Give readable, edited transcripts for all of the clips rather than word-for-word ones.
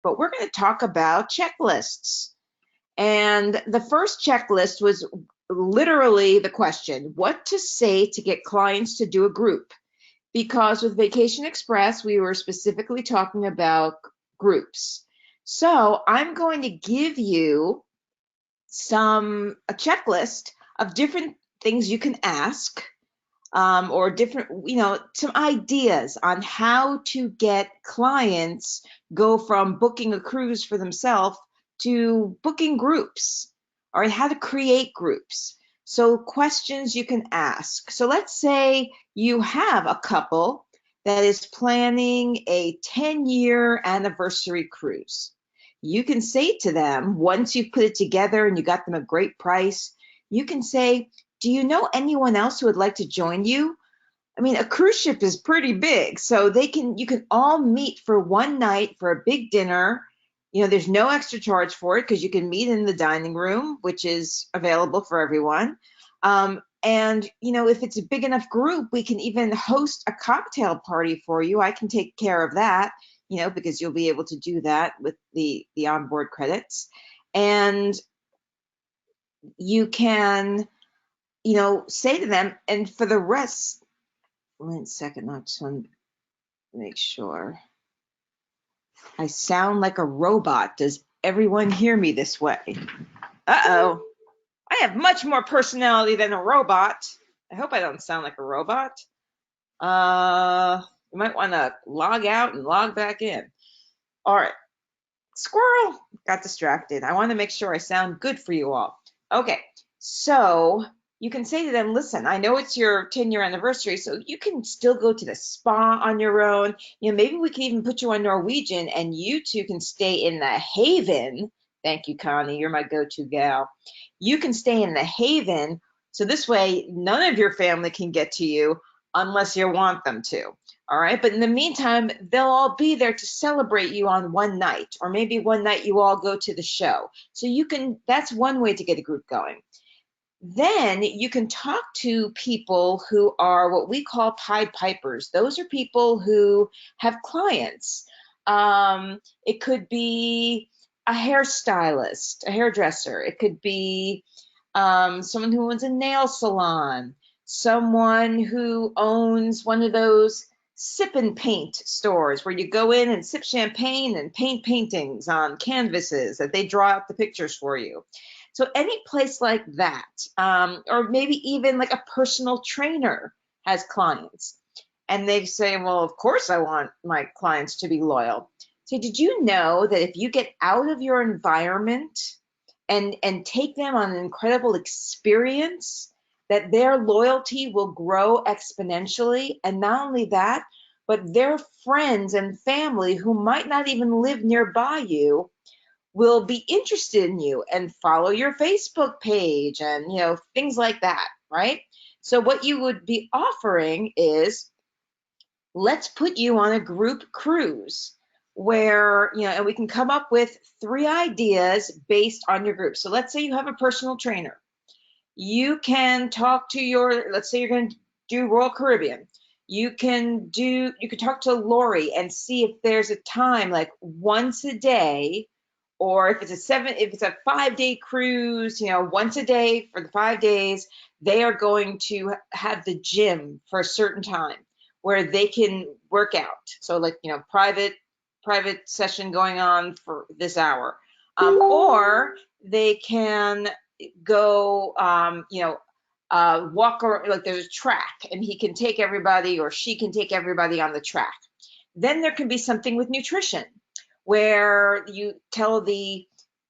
but we're going to talk about checklists. And the first checklist was literally the question, what to say to get clients to do a group? Because with Vacation Express, we were specifically talking about groups. So I'm going to give you a checklist of different things you can ask, or different, some ideas on how to get clients go from booking a cruise for themselves to booking groups, or how to create groups. So questions you can ask. So let's say you have a couple that is planning a 10-year anniversary cruise. You can say to them, once you've put it together and you got them a great price, you can say, do you know anyone else who would like to join you? I mean, a cruise ship is pretty big, so you can all meet for one night for a big dinner. There's no extra charge for it because you can meet in the dining room, which is available for everyone. And if it's a big enough group, we can even host a cocktail party for you. I can take care of that, because you'll be able to do that with the onboard credits. And you can, say to them, and for the rest, 1 second, I just want to make sure. I sound like a robot. Does everyone hear me this way? Uh-oh. I have much more personality than a robot. I hope I don't sound like a robot. You might want to log out and log back in. All right. Squirrel. Got distracted. I want to make sure I sound good for you all. Okay. So you can say to them, listen, I know it's your 10-year anniversary, so you can still go to the spa on your own. Maybe we can even put you on Norwegian and you two can stay in the Haven. Thank you, Connie. You're my go-to gal. You can stay in the Haven, so this way none of your family can get to you unless you want them to. All right, but in the meantime, they'll all be there to celebrate you on one night, or maybe one night you all go to the show. So that's one way to get a group going. Then you can talk to people who are what we call Pied Pipers. Those are people who have clients. It could be a hairstylist, a hairdresser. It could be someone who owns a nail salon, someone who owns one of those sip and paint stores where you go in and sip champagne and paint paintings on canvases that they draw out the pictures for you. So any place like that, or maybe even like a personal trainer has clients, and they say, well, of course I want my clients to be loyal. So did you know that if you get out of your environment and take them on an incredible experience, that their loyalty will grow exponentially? And not only that, but their friends and family who might not even live nearby you will be interested in you and follow your Facebook page and, things like that, right? So what you would be offering is, let's put you on a group cruise where, and we can come up with 3 ideas based on your group. So let's say you have a personal trainer. You can talk to let's say you're going to do Royal Caribbean. You can talk to Lori and see if there's a time like once a day, or if it's a 5-day cruise, once a day for the 5 days, they are going to have the gym for a certain time where they can work out. So like, private session going on for this hour. Or they can go, walk around, like there's a track and he can take everybody or she can take everybody on the track. Then there can be something with nutrition where you tell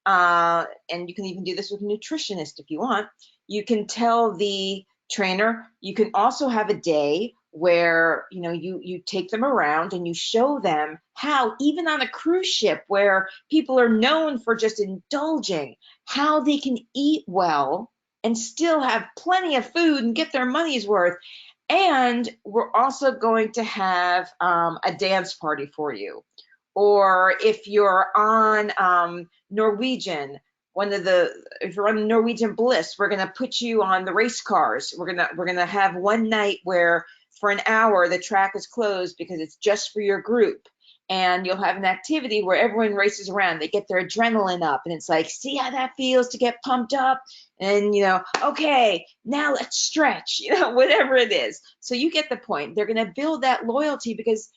and you can even do this with a nutritionist if you want, you can tell the trainer, you can also have a day where, you take them around and you show them how, even on a cruise ship where people are known for just indulging, how they can eat well and still have plenty of food and get their money's worth. And we're also going to have a dance party for you. Or if you're on Norwegian, if you're on Norwegian Bliss, we're going to put you on the race cars. We're going to have one night where for an hour the track is closed because it's just for your group. and you'll have an activity where everyone races around. They get their adrenaline up, and it's like, see how that feels to get pumped up? And, okay, now let's stretch, whatever it is. So you get the point. They're going to build that loyalty because,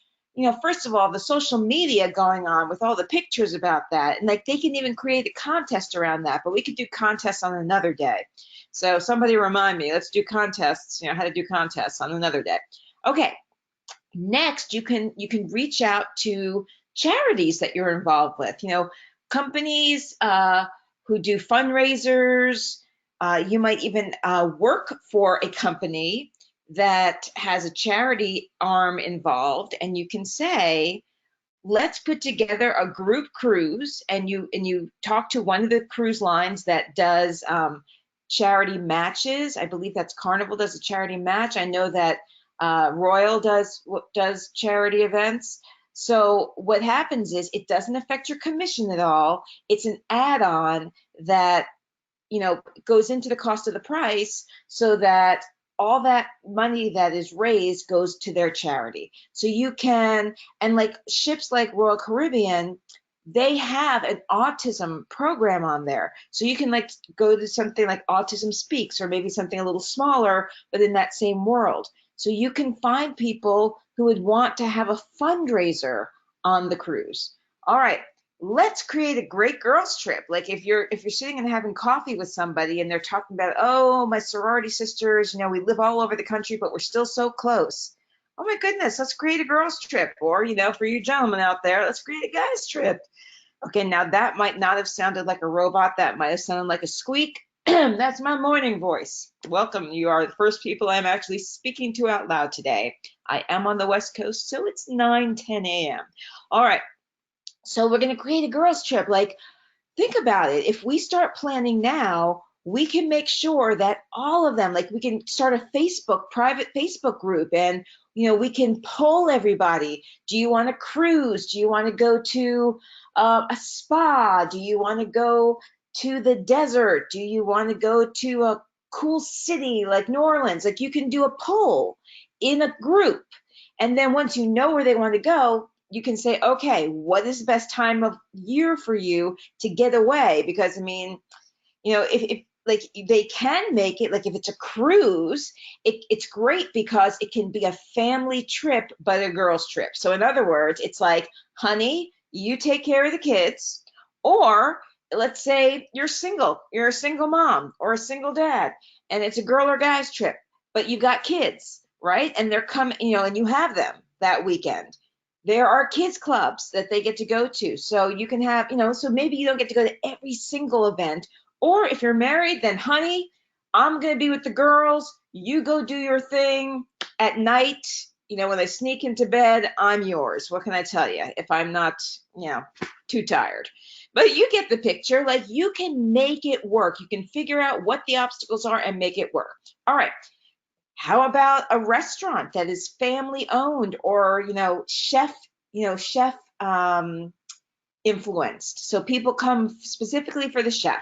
first of all, the social media going on with all the pictures about that, and like they can even create a contest around that, but we could do contests on another day. So somebody remind me, let's do contests, how to do contests on another day. Okay, next you can reach out to charities that you're involved with, companies who do fundraisers. You might even work for a company that has a charity arm involved, and you can say, let's put together a group cruise, and you talk to one of the cruise lines that does charity matches. I believe that's Carnival does a charity match. I know that Royal does charity events. So what happens is it doesn't affect your commission at all. It's an add-on that goes into the cost of the price, so that all that money that is raised goes to their charity. So you can, and like ships like Royal Caribbean, they have an autism program on there. So you can like go to something like Autism Speaks, or maybe something a little smaller, but in that same world. So you can find people who would want to have a fundraiser on the cruise. All right, let's create a great girls trip. Like if you're sitting and having coffee with somebody and they're talking about, oh, my sorority sisters, we live all over the country, but we're still so close. Oh my goodness, let's create a girls trip. Or, for you gentlemen out there, let's create a guys trip. Okay, now that might not have sounded like a robot. That might have sounded like a squeak. That's my morning voice. Welcome. You are the first people I'm actually speaking to out loud today. I am on the West Coast, so it's 9:10 a.m. All right. So we're going to create a girls trip. Like, think about it. If we start planning now, we can make sure that all of them, like we can start a private Facebook group, and, we can poll everybody. Do you want to cruise? Do you want to go to a spa? Do you want to go to the desert? Do you want to go to a cool city like New Orleans? Like, you can do a poll in a group. And then once you know where they want to go, you can say, okay, what is the best time of year for you to get away? Because, if like they can make it, like if it's a cruise, it's great because it can be a family trip, but a girls trip. So in other words, it's like, honey, you take care of the kids. Or let's say you're a single mom or a single dad, and it's a girl or guys trip, but you got kids, right? And they're coming, and you have them that weekend. There are kids clubs that they get to go to. So you can have, so maybe you don't get to go to every single event. Or if you're married, then honey, I'm going to be with the girls. You go do your thing at night. When I sneak into bed, I'm yours. What can I tell you if I'm not, too tired? But you get the picture. Like, you can make it work. You can figure out what the obstacles are and make it work. All right. How about a restaurant that is family owned, or, chef influenced? So people come specifically for the chef.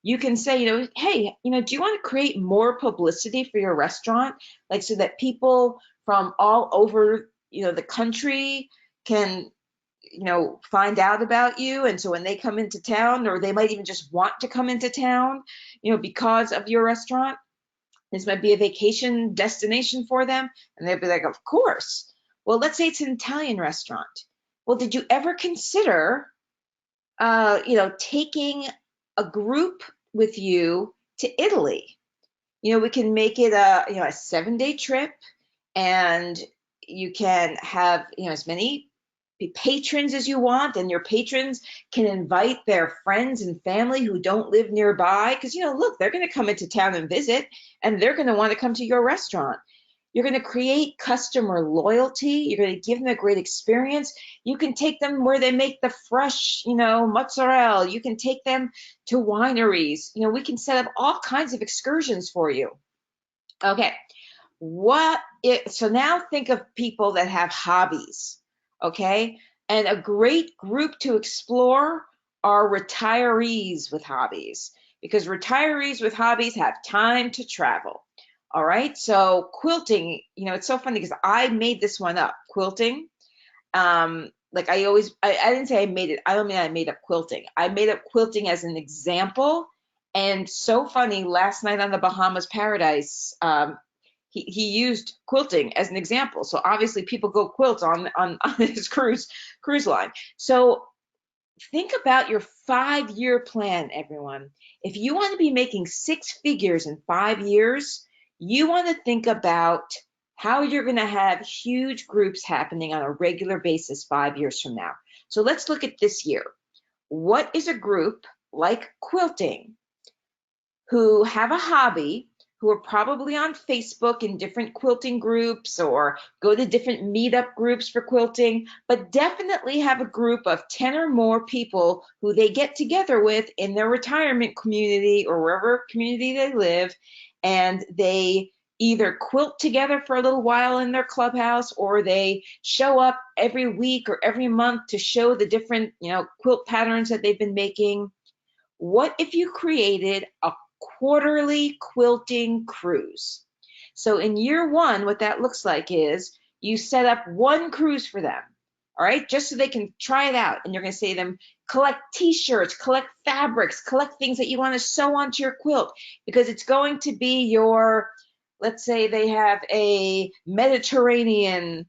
You can say, hey, do you want to create more publicity for your restaurant? Like, so that people from all over, the country can, find out about you. And so when they come into town, or they might even just want to come into town, because of your restaurant, this might be a vacation destination for them. And they'll be like, of course. Well, let's say it's an Italian restaurant. Well, did you ever consider, taking a group with you to Italy? We can make it a 7-day trip, and you can have, as many patrons as you want, and your patrons can invite their friends and family who don't live nearby, because, look, they're going to come into town and visit, and they're going to want to come to your restaurant. You're going to create customer loyalty. You're going to give them a great experience. You can take them where they make the fresh, mozzarella. You can take them to wineries. We can set up all kinds of excursions for you. Okay. So now think of people that have hobbies. Okay. And a great group to explore are retirees with hobbies, because retirees with hobbies have time to travel. All right, so quilting, it's so funny because I made this one up, quilting. like I didn't say I made it. I don't mean I made up quilting. I made up quilting as an example. And so funny, last night on the Bahamas Paradise, he used quilting as an example. So obviously people go quilt on his cruise line. So think about your 5-year plan, everyone. If you want to be making 6 figures in 5 years, you want to think about how you're going to have huge groups happening on a regular basis 5 years from now. So let's look at this year. What is a group like quilting who have a hobby, who are probably on Facebook in different quilting groups or go to different meetup groups for quilting, but definitely have a group of 10 or more people who they get together with in their retirement community or wherever community they live, and they either quilt together for a little while in their clubhouse, or they show up every week or every month to show the different, quilt patterns that they've been making. What if you created a quarterly quilting cruise? So in year one, what that looks like is you set up one cruise for them, all right, just so they can try it out. And you're going to say to them, collect t-shirts, collect fabrics, collect things that you want to sew onto your quilt, because it's going to be your, let's say they have a Mediterranean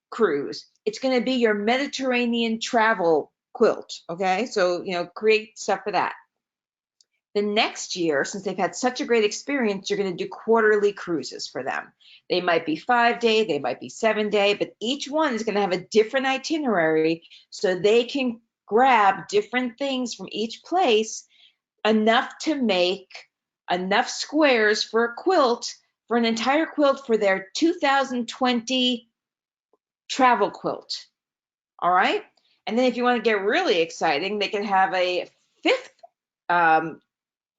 cruise. It's going to be your Mediterranean travel quilt, okay? So, create stuff for that. The next year, since they've had such a great experience, you're going to do quarterly cruises for them. They might be 5-day, they might be 7-day, but each one is going to have a different itinerary so they can grab different things from each place, enough to make enough squares for a quilt, for an entire quilt for their 2020 travel quilt. All right? And then if you want to get really exciting, they can have a 5th,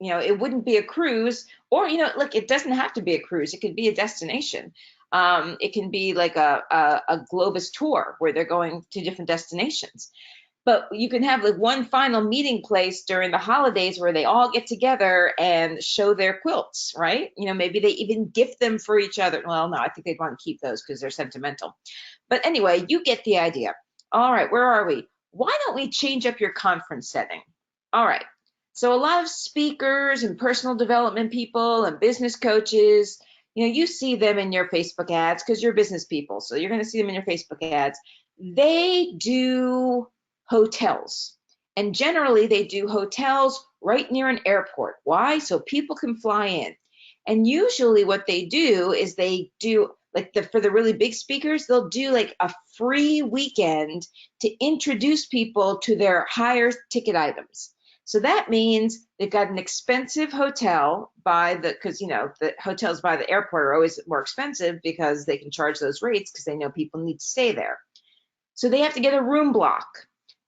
it wouldn't be a cruise, or, look, it doesn't have to be a cruise. It could be a destination. It can be like a Globus tour where they're going to different destinations. But you can have like one final meeting place during the holidays where they all get together and show their quilts, right? Maybe they even gift them for each other. Well, no, I think they'd want to keep those because they're sentimental. But anyway, you get the idea. All right, where are we? Why don't we change up your conference setting? All right. So a lot of speakers and personal development people and business coaches, you see them in your Facebook ads because you're business people. So you're going to see them in your Facebook ads. They do hotels. And generally they do hotels right near an airport. Why? So people can fly in. And usually what they do is they do, like for the really big speakers, they'll do like a free weekend to introduce people to their higher ticket items. So that means they've got an expensive hotel because, the hotels by the airport are always more expensive because they can charge those rates because they know people need to stay there. So they have to get a room block.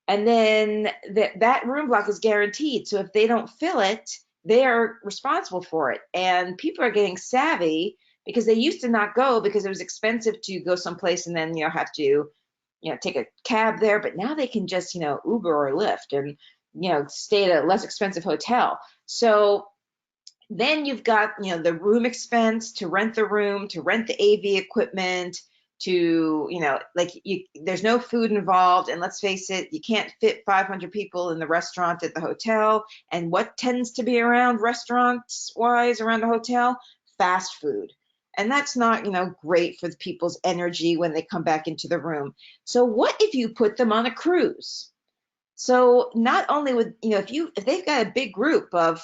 And then that room block is guaranteed. So if they don't fill it, they are responsible for it. And people are getting savvy because they used to not go because it was expensive to go someplace and then, have to, take a cab there. But now they can just, Uber or Lyft and, stay at a less expensive hotel. So then you've got, the room expense to rent the room, to rent the AV equipment, to, there's no food involved. And let's face it, you can't fit 500 people in the restaurant at the hotel. And what tends to be around restaurants-wise around the hotel? Fast food. And that's not, great for the people's energy when they come back into the room. So what if you put them on a cruise? So not only would, if they've got a big group of,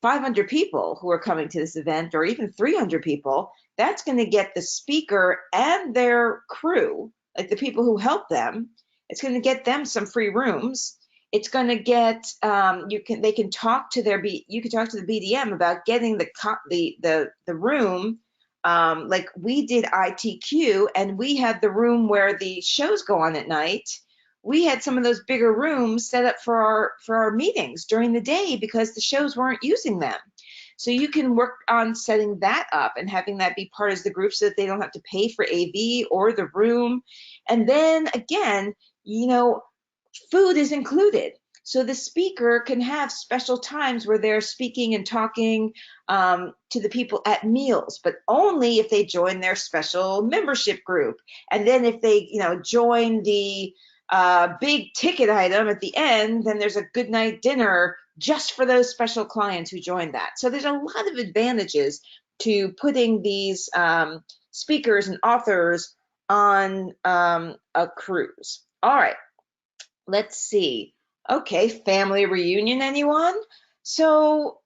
500 people who are coming to this event, or even 300 people, that's going to get the speaker and their crew, like the people who help them, it's going to get them some free rooms. It's going to get, they can talk to you can talk to the BDM about getting the room. Like we did ITQ, and we had the room where the shows go on at night. We had some of those bigger rooms set up for our meetings during the day because the shows weren't using them. So you can work on setting that up and having that be part of the group so that they don't have to pay for AV or the room. And then again, food is included. So the speaker can have special times where they're speaking and talking to the people at meals, but only if they join their special membership group. And then if they, join the big ticket item at the end, then there's a good night dinner just for those special clients who joined that. So there's a lot of advantages to putting these speakers and authors on a cruise. All right, let's see. Okay, family reunion, anyone? So,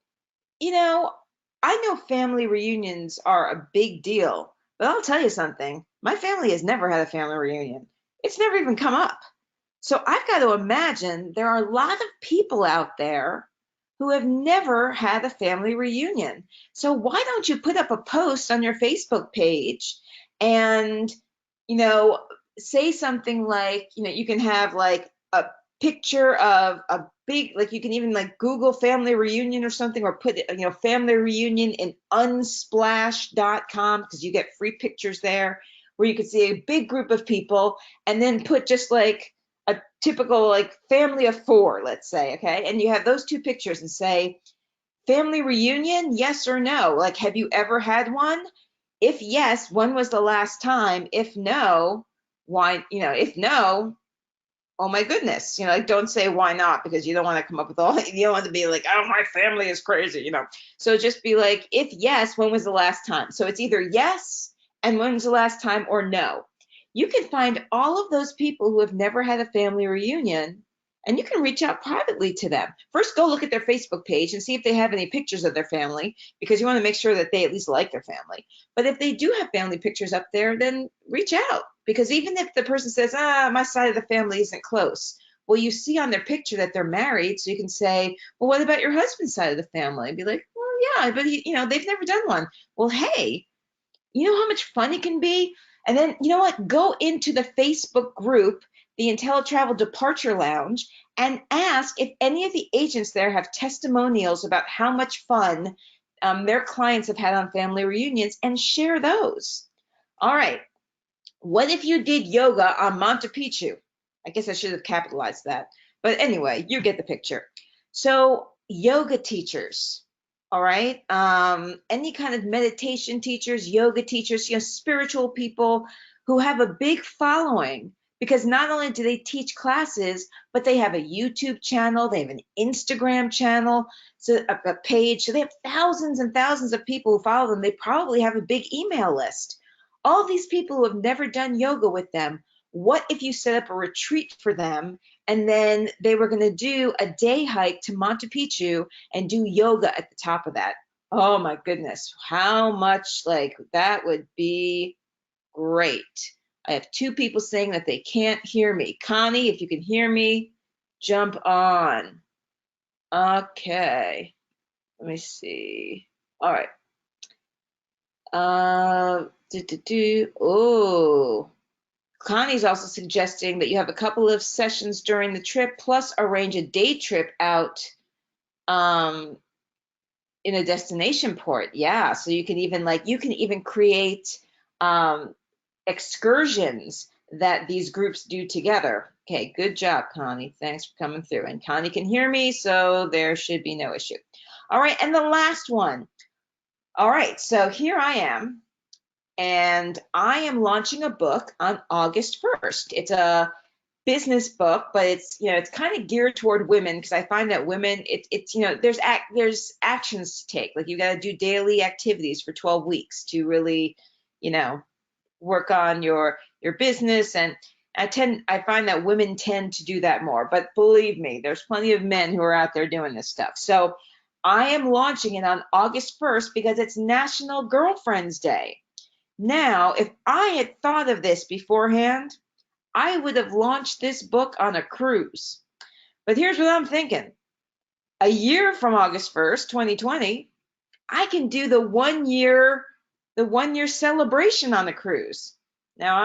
I know family reunions are a big deal, but I'll tell you something. My family has never had a family reunion. It's never even come up. So I've got to imagine there are a lot of people out there who have never had a family reunion. So why don't you put up a post on your Facebook page and, you know, say something like, you can have like a picture of a big, like you can even like Google family reunion or something, or put, family reunion in unsplash.com, because you get free pictures there where you can see a big group of people, and then put just like a typical like family of 4, let's say, okay? And you have those 2 pictures and say, family reunion, yes or no? Like, have you ever had one? If yes, when was the last time? If no, why, if no, oh my goodness, like don't say why not, because you don't want to come up with all, you don't want to be like, oh, my family is crazy, So just be like, if yes, when was the last time? So it's either yes, and when was the last time, or no. You can find all of those people who have never had a family reunion, and you can reach out privately to them. First, go look at their Facebook page and see if they have any pictures of their family, because you want to make sure that they at least like their family. But if they do have family pictures up there, then reach out, because even if the person says, my side of the family isn't close, well, you see on their picture that they're married, so you can say, well, what about your husband's side of the family? And be like, well, yeah, but they've never done one. Well, hey, you know how much fun it can be? And then, you know what? Go into the Facebook group, the Inteletravel Departure Lounge, and ask if any of the agents there have testimonials about how much fun their clients have had on family reunions, and share those. All right. What if you did yoga on Monte Picchu? I guess I should have capitalized that. But anyway, you get the picture. So yoga teachers, all right? Any kind of meditation teachers, yoga teachers, spiritual people who have a big following, because not only do they teach classes, but they have a YouTube channel, they have an Instagram channel, so a page. So they have thousands and thousands of people who follow them. They probably have a big email list. All these people who have never done yoga with them, what if you set up a retreat for them, and then they were going to do a day hike to Monte Picchu and do yoga at the top of that? Oh my goodness, how much, like, that would be great. I have 2 people saying that they can't hear me. Connie, if you can hear me, jump on. Okay, let me see. All right. Oh, Connie's also suggesting that you have a couple of sessions during the trip, plus arrange a day trip out in a destination port. Yeah, so you can even create excursions that these groups do together. Okay, good job, Connie. Thanks for coming through. And Connie can hear me, so there should be no issue. All right, and the last one. All right, so here I am, and I am launching a book on August 1st. It's a business book, but it's kind of geared toward women, because I find that women, there's actions to take. Like, you got to do daily activities for 12 weeks to really, work on your business. And I find that women tend to do that more, but believe me, there's plenty of men who are out there doing this stuff. So I am launching it on August 1st because it's National Girlfriends Day. Now, if I had thought of this beforehand, I would have launched this book on a cruise. But here's what I'm thinking. A year from August 1st, 2020, I can do the 1 year celebration on the cruise. Now,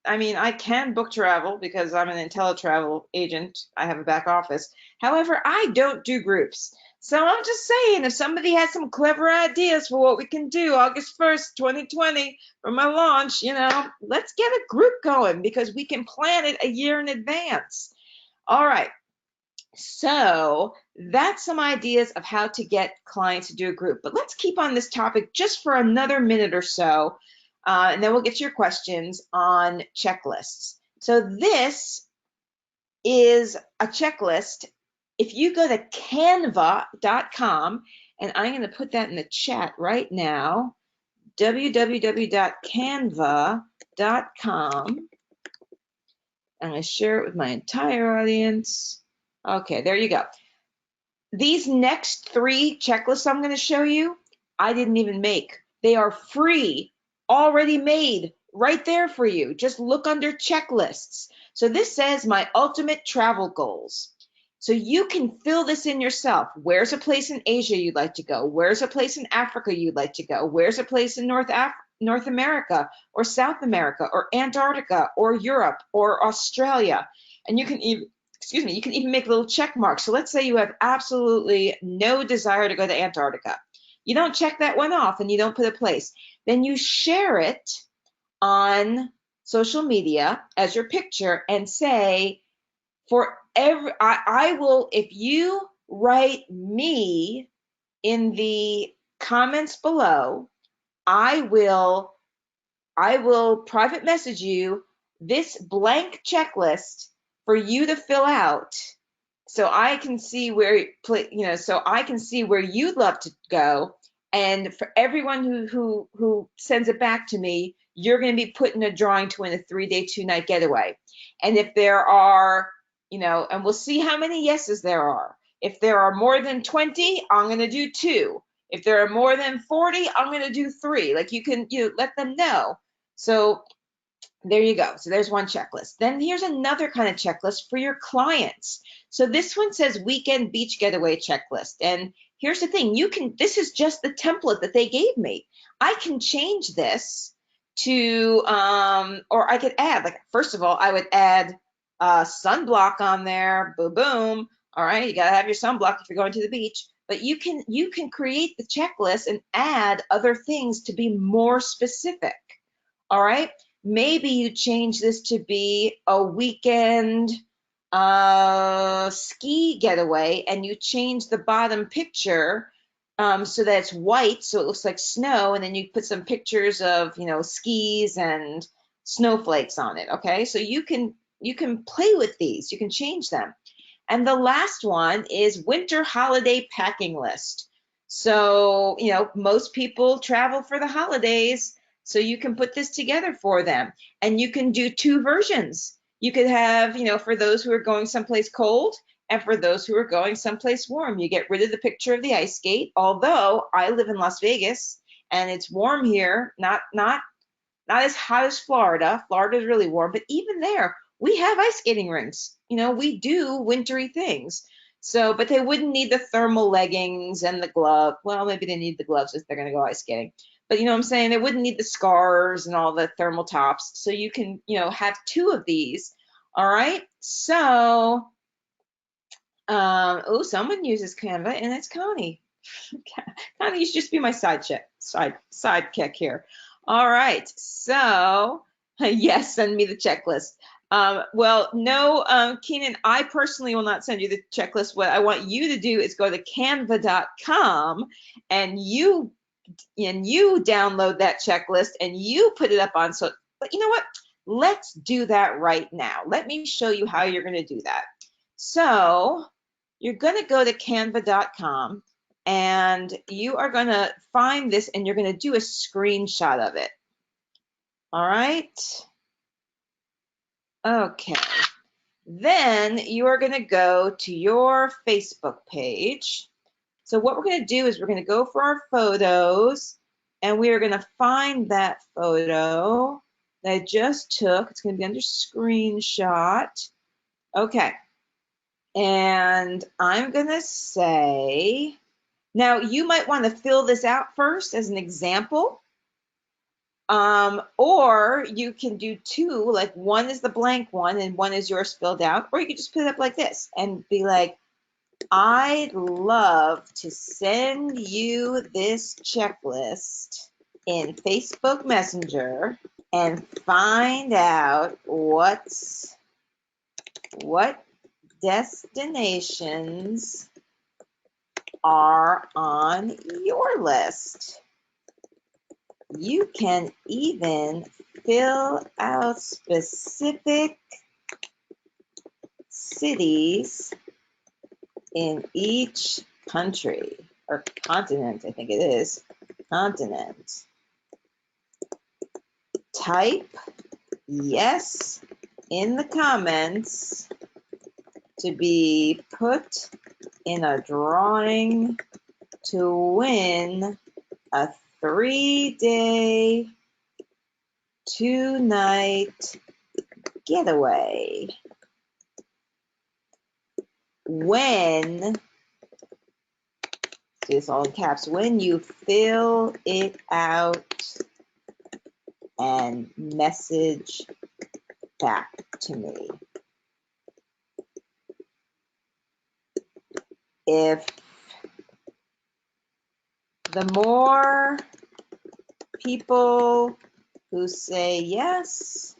I can book travel because I'm an Inteletravel agent. I have a back office. However, I don't do groups. So I'm just saying, if somebody has some clever ideas for what we can do August 1st, 2020 for my launch, let's get a group going, because we can plan it a year in advance. All right. So that's some ideas of how to get clients to do a group. But let's keep on this topic just for another minute or so, and then we'll get to your questions on checklists. So this is a checklist. If you go to canva.com, and I'm going to put that in the chat right now, www.canva.com. I'm going to share it with my entire audience. Okay, there you go. These next 3 checklists I'm going to show you, I didn't even make. They are free, already made, right there for you. Just look under checklists. So this says my ultimate travel goals. So you can fill this in yourself. Where's a place in Asia you'd like to go? Where's a place in Africa you'd like to go? Where's a place in North America or South America or Antarctica or Europe or Australia? And you can even, excuse me, you can even make little check marks. So let's say you have absolutely no desire to go to Antarctica. You don't check that one off and you don't put a place. Then you share it on social media as your picture and say, for every, I will, if you write me in the comments below, I will private message you this blank checklist for you to fill out, so I can see where, so I can see where you'd love to go. And for everyone who sends it back to me, you're going to be put in a drawing to win a 3-day, 2-night getaway. And if there are, and we'll see how many yeses there are. If there are more than 20, I'm going to do 2. If there are more than 40, I'm going to do 3. Like you let them know. So there you go. So there's one checklist. Then here's another kind of checklist for your clients. So this one says weekend beach getaway checklist. And here's the thing, this is just the template that they gave me. I can change this to, or I could add, like, first of all, I would add sunblock on there, boom, boom. All right, you gotta have your sunblock if you're going to the beach. But you can create the checklist and add other things to be more specific. All right, maybe you change this to be a weekend ski getaway, and you change the bottom picture so that it's white, so it looks like snow, and then you put some pictures of skis and snowflakes on it. Okay, so you can play with these, you can change them. And the last one is winter holiday packing list. So most people travel for the holidays, so you can put this together for them, and you can do 2 versions. You could have, for those who are going someplace cold and for those who are going someplace warm. You get rid of the picture of the ice skate, although I live in Las Vegas and it's warm here, not as hot as Florida. Florida is really warm, but even there, we have ice skating rinks. We do wintry things. So, but they wouldn't need the thermal leggings and the glove. Well, maybe they need the gloves if they're going to go ice skating. But you know what I'm saying? They wouldn't need the scarves and all the thermal tops. So you can, have 2 of these. All right. So, oh, someone uses Canva, and it's Connie. Connie, you should just be my sidekick here. All right. So, yes, send me the checklist. Well, no, Keenan, I personally will not send you the checklist. What I want you to do is go to canva.com and you download that checklist and you put it up on. So, but you know what? Let's do that right now. Let me show you how you're going to do that. So you're going to go to canva.com and you are going to find this and you're going to do a screenshot of it. All right. Okay. Then you are going to go to your Facebook page. So what we're going to do is we're going to go for our photos, and we are going to find that photo that I just took. It's going to be under screenshot. Okay. And I'm going to say, now you might want to fill this out first as an example. Or you can do 2, like one is the blank one and one is yours filled out, or you can just put it up like this and be like, I'd love to send you this checklist in Facebook Messenger and find out what destinations are on your list. You can even fill out specific cities in each country or continent, I think it is, continent. Type yes in the comments to be put in a drawing to win a 3-day, 2-night getaway. When, do this all in caps, when you fill it out and message back to me. If the more people who say yes,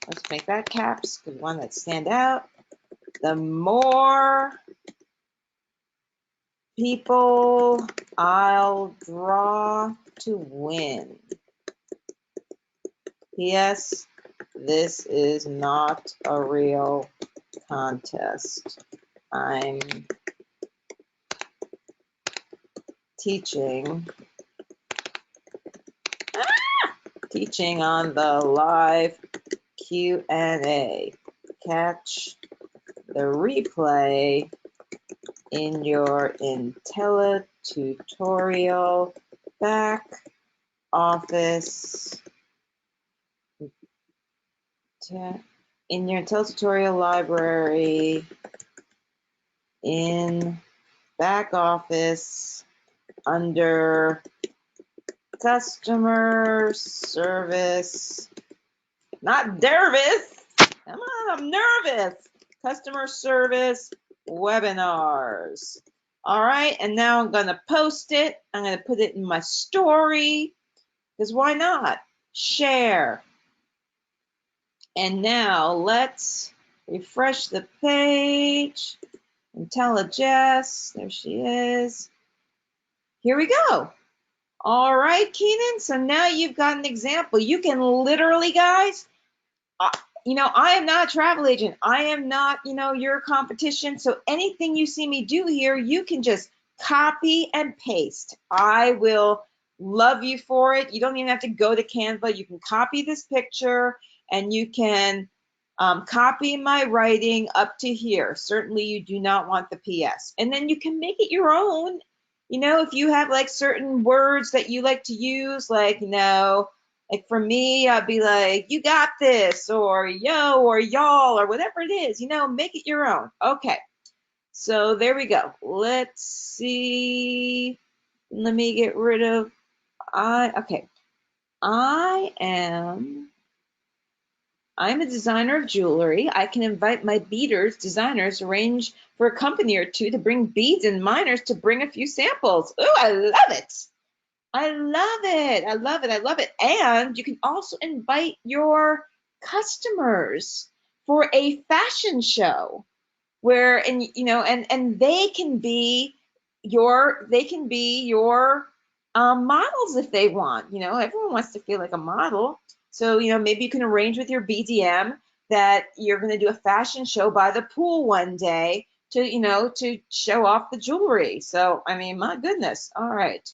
let's make that caps because one that stand out, the more people I'll draw to win. P.S. This is not a real contest. I'm teaching on the live Q&A. Catch the replay in your Inteletutorial back office. In your Inteletutorial library in back office under customer service, not Dervis. Come on, I'm nervous. Customer service webinars. All right, and now I'm going to post it. I'm going to put it in my story because why not? Share. And now let's refresh the page. IntelliJess, there she is. Here we go. All right, Keenan, so now you've got an example. You can literally, guys, I am not a travel agent. I am not, your competition. So anything you see me do here, you can just copy and paste. I will love you for it. You don't even have to go to Canva. You can copy this picture and you can copy my writing up to here. Certainly you do not want the PS. And then you can make it your own. If you have like certain words that you like to use, like, like for me, I'd be like, you got this, or yo, or y'all, or whatever it is, make it your own. Okay, so there we go. Let's see. Let me get rid of, okay. I'm a designer of jewelry. I can invite my beaders, designers, arrange for a company or two to bring beads and miners to bring a few samples. Ooh, I love it. I love it. I love it. I love it. And you can also invite your customers for a fashion show where, and they can be your models if they want. Everyone wants to feel like a model. So, maybe you can arrange with your BDM that you're going to do a fashion show by the pool one day to show off the jewelry. So, I mean, my goodness. All right.